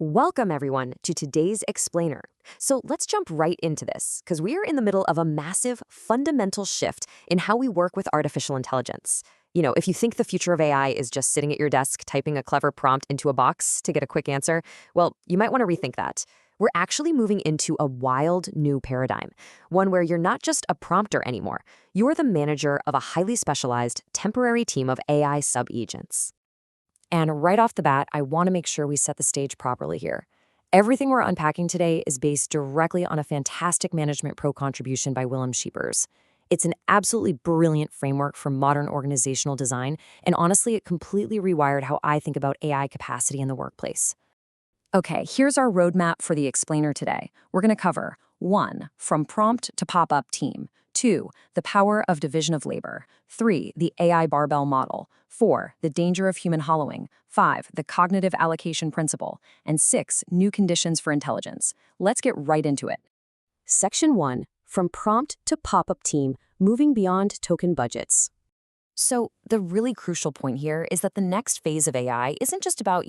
Welcome, everyone, to today's Explainer. So let's jump right into this, because we are in the middle of a massive, fundamental shift in how we work with artificial intelligence. If you think the future of AI is just sitting at your desk typing a clever prompt into a box to get a quick answer, well, you might want to rethink that. We're actually moving into a wild new paradigm, one where you're not just a prompter anymore. You're the manager of a highly specialized, temporary team of AI subagents. And right off the bat, I want to make sure we set the stage properly here. Everything we're unpacking today is based directly on a fantastic Management Pro contribution by Willem Scheepers. It's an absolutely brilliant framework for modern organizational design, and honestly, it completely rewired how I think about AI capacity in the workplace. Okay, here's our roadmap for the explainer today. We're going to cover 1. From prompt to pop-up team. 2. The power of division of labor. 3. The AI barbell model. 4. The danger of human hollowing. 5. The cognitive allocation principle. And 6. New conditions for intelligence. Let's get right into it. Section 1. From prompt to pop-up team, moving beyond token budgets. So the really crucial point here is that the next phase of AI isn't just about,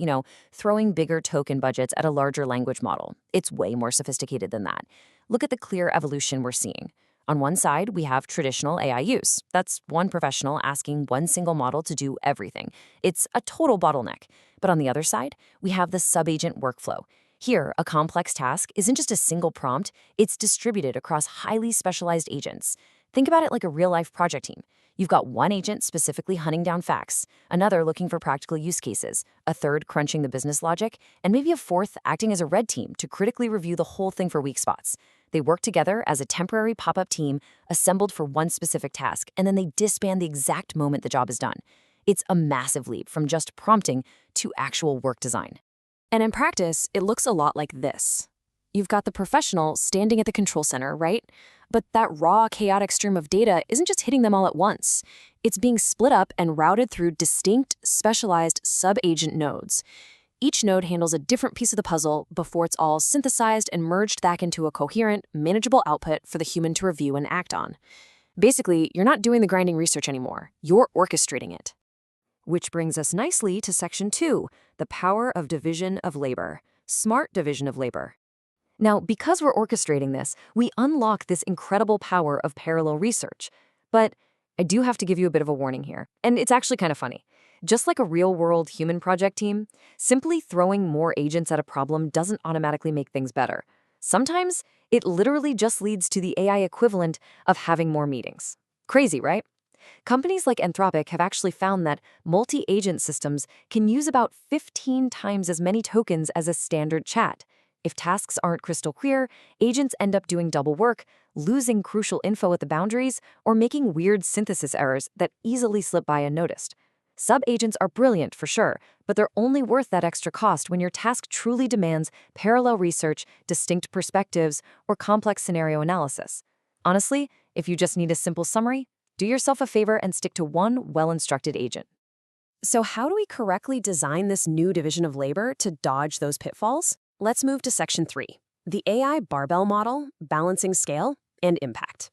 throwing bigger token budgets at a larger language model. It's way more sophisticated than that. Look at the clear evolution we're seeing. On one side, we have traditional AI use. That's one professional asking one single model to do everything. It's a total bottleneck. But on the other side, we have the subagent workflow. Here, a complex task isn't just a single prompt, it's distributed across highly specialized agents. Think about it like a real-life project team. You've got one agent specifically hunting down facts, another looking for practical use cases, a third crunching the business logic, and maybe a fourth acting as a red team to critically review the whole thing for weak spots. They work together as a temporary pop-up team assembled for one specific task, and then they disband the exact moment the job is done. It's a massive leap from just prompting to actual work design. And in practice, it looks a lot like this. You've got the professional standing at the control center, right? But that raw, chaotic stream of data isn't just hitting them all at once. It's being split up and routed through distinct, specialized sub-agent nodes. Each node handles a different piece of the puzzle before it's all synthesized and merged back into a coherent, manageable output for the human to review and act on. Basically, you're not doing the grinding research anymore. You're orchestrating it. Which brings us nicely to Section 2, the power of division of labor. Smart division of labor. Now, because we're orchestrating this, we unlock this incredible power of parallel research. But I do have to give you a bit of a warning here, and it's actually kind of funny. Just like a real-world human project team, simply throwing more agents at a problem doesn't automatically make things better. Sometimes, it literally just leads to the AI equivalent of having more meetings. Crazy, right? Companies like Anthropic have actually found that multi-agent systems can use about 15 times as many tokens as a standard chat. If tasks aren't crystal clear, agents end up doing double work, losing crucial info at the boundaries, or making weird synthesis errors that easily slip by unnoticed. Sub-agents are brilliant for sure, but they're only worth that extra cost when your task truly demands parallel research, distinct perspectives, or complex scenario analysis. Honestly, if you just need a simple summary, do yourself a favor and stick to one well-instructed agent. So how do we correctly design this new division of labor to dodge those pitfalls? Let's move to Section 3, the AI barbell model, balancing scale and impact.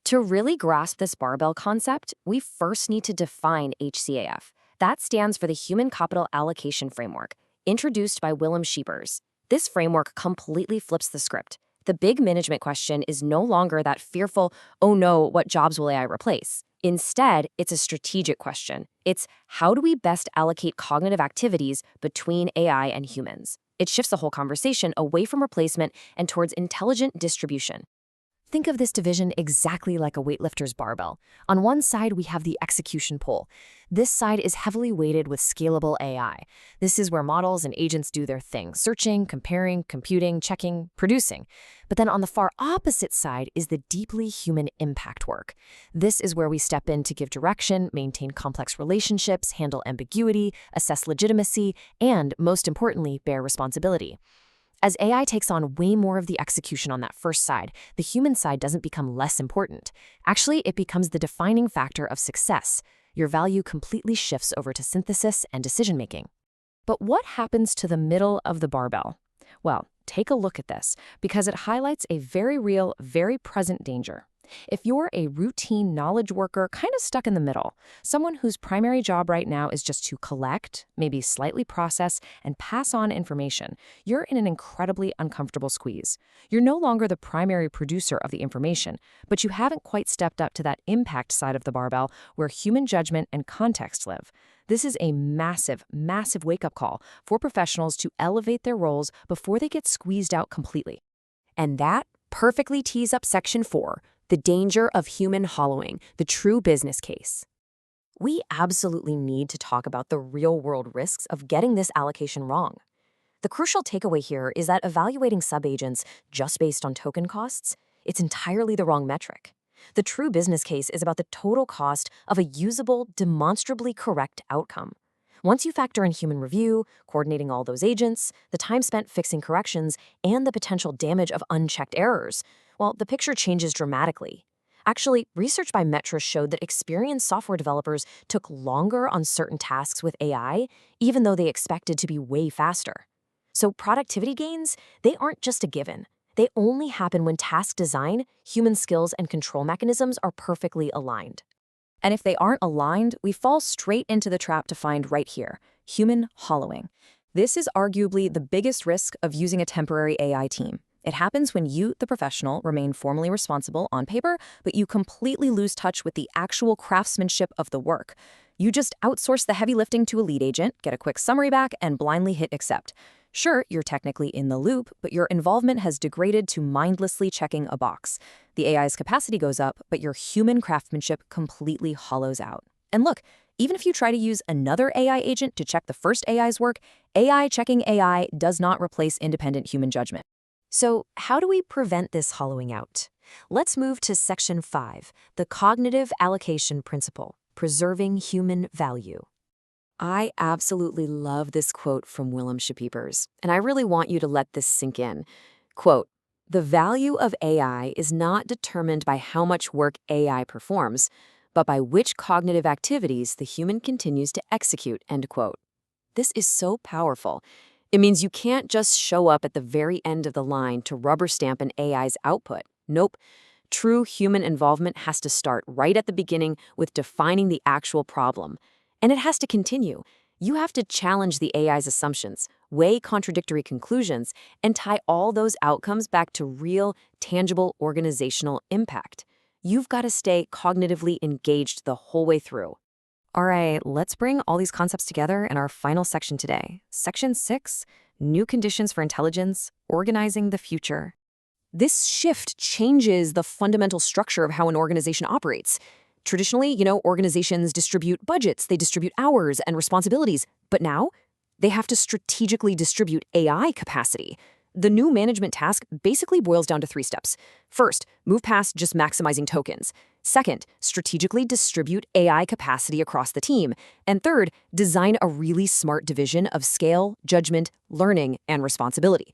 To really grasp this barbell concept, we first need to define HCAF. That stands for the Human Capital Allocation Framework, introduced by Willem Scheepers. This framework completely flips the script. The big management question is no longer that fearful, oh no, what jobs will AI replace? Instead, it's a strategic question. It's how do we best allocate cognitive activities between AI and humans? It shifts the whole conversation away from replacement and towards intelligent distribution. Think of this division exactly like a weightlifter's barbell. On one side, we have the execution pole. This side is heavily weighted with scalable AI. This is where models and agents do their thing, searching, comparing, computing, checking, producing. But then on the far opposite side is the deeply human impact work. This is where we step in to give direction, maintain complex relationships, handle ambiguity, assess legitimacy, and, most importantly, bear responsibility. As AI takes on way more of the execution on that first side, the human side doesn't become less important. Actually, it becomes the defining factor of success. Your value completely shifts over to synthesis and decision-making. But what happens to the middle of the barbell? Well, take a look at this, because it highlights a very real, very present danger. If you're a routine knowledge worker kind of stuck in the middle, someone whose primary job right now is just to collect, maybe slightly process, and pass on information, you're in an incredibly uncomfortable squeeze. You're no longer the primary producer of the information, but you haven't quite stepped up to that impact side of the barbell where human judgment and context live. This is a massive, massive wake-up call for professionals to elevate their roles before they get squeezed out completely. And that perfectly tees up Section 4, the danger of human hollowing, the true business case. We absolutely need to talk about the real-world risks of getting this allocation wrong. The crucial takeaway here is that evaluating subagents just based on token costs, it's entirely the wrong metric. The true business case is about the total cost of a usable, demonstrably correct outcome. Once you factor in human review, coordinating all those agents, the time spent fixing corrections, and the potential damage of unchecked errors, well, the picture changes dramatically. Actually, research by Metra showed that experienced software developers took longer on certain tasks with AI, even though they expected to be way faster. So productivity gains, they aren't just a given. They only happen when task design, human skills, and control mechanisms are perfectly aligned. And if they aren't aligned, we fall straight into the trap to find right here, human hollowing. This is arguably the biggest risk of using a temporary AI team. It happens when you, the professional, remain formally responsible on paper, but you completely lose touch with the actual craftsmanship of the work. You just outsource the heavy lifting to a lead agent, get a quick summary back, and blindly hit accept. Sure, you're technically in the loop, but your involvement has degraded to mindlessly checking a box. The AI's capacity goes up, but your human craftsmanship completely hollows out. And look, even if you try to use another AI agent to check the first AI's work, AI checking AI does not replace independent human judgment. So how do we prevent this hollowing out? Let's move to Section 5, the Cognitive Allocation Principle, preserving human value. I absolutely love this quote from Willem, and I really want you to let this sink in. Quote, "The value of AI is not determined by how much work AI performs, but by which cognitive activities the human continues to execute," end quote. This is so powerful. It means you can't just show up at the very end of the line to rubber stamp an AI's output. Nope. True human involvement has to start right at the beginning with defining the actual problem. And it has to continue. You have to challenge the AI's assumptions, weigh contradictory conclusions, and tie all those outcomes back to real, tangible organizational impact. You've got to stay cognitively engaged the whole way through. All right, let's bring all these concepts together in our final section today. Section 6, New Conditions for Intelligence, Organizing the Future. This shift changes the fundamental structure of how an organization operates. Traditionally, organizations distribute budgets, they distribute hours and responsibilities, but now they have to strategically distribute AI capacity. The new management task basically boils down to 3 steps. First, move past just maximizing tokens. Second, strategically distribute AI capacity across the team. And third, design a really smart division of scale, judgment, learning, and responsibility.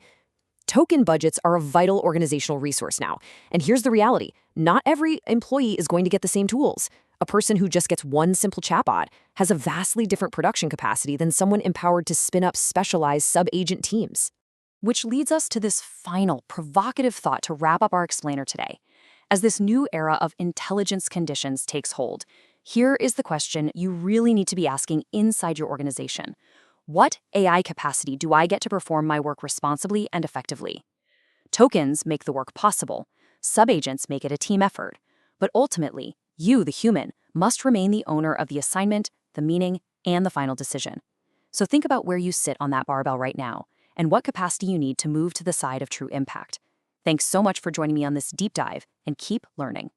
Token budgets are a vital organizational resource now. And here's the reality. Not every employee is going to get the same tools. A person who just gets one simple chatbot has a vastly different production capacity than someone empowered to spin up specialized sub-agent teams. Which leads us to this final, provocative thought to wrap up our explainer today. As this new era of intelligence conditions takes hold, here is the question you really need to be asking inside your organization. What AI capacity do I get to perform my work responsibly and effectively? Tokens make the work possible. Subagents make it a team effort. But ultimately, you, the human, must remain the owner of the assignment, the meaning, and the final decision. So think about where you sit on that barbell right now, and what capacity you need to move to the side of true impact. Thanks so much for joining me on this deep dive, and keep learning.